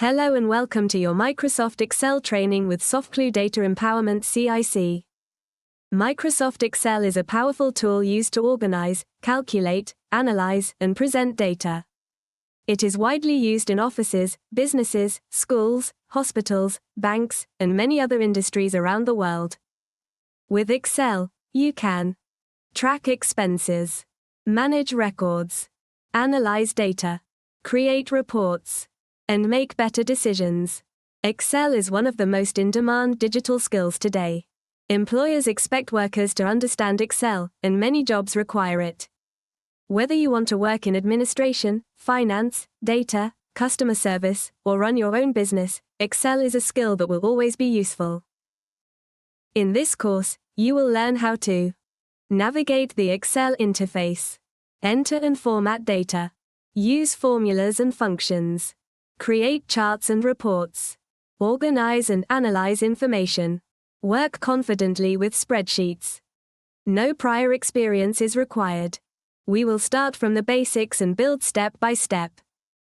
Hello and welcome to your Microsoft Excel training with Softclue Data Empowerment CIC. Microsoft Excel is a powerful tool used to organize, calculate, analyze, and present data. It is widely used in offices, businesses, schools, hospitals, banks, and many other industries around the world. With Excel, you can track expenses, manage records, analyze data, create reports, and make better decisions. Excel is one of the most in-demand digital skills today. Employers expect workers to understand Excel, and many jobs require it. Whether you want to work in administration, finance, data, customer service, or run your own business, Excel is a skill that will always be useful. In this course, you will learn how to navigate the Excel interface, enter and format data, use formulas and functions, create charts and reports, organize and analyze information, work confidently with spreadsheets. No prior experience is required. We will start from the basics and build step by step.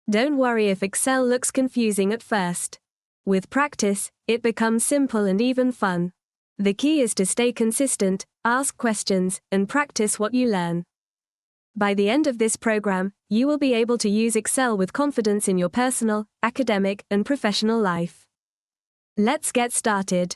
Don't worry if Excel looks confusing at first. With practice, it becomes simple and even fun. The key is to stay consistent, ask questions, and practice what you learn. By the end of this program, you will be able to use Excel with confidence in your personal, academic, and professional life. Let's get started.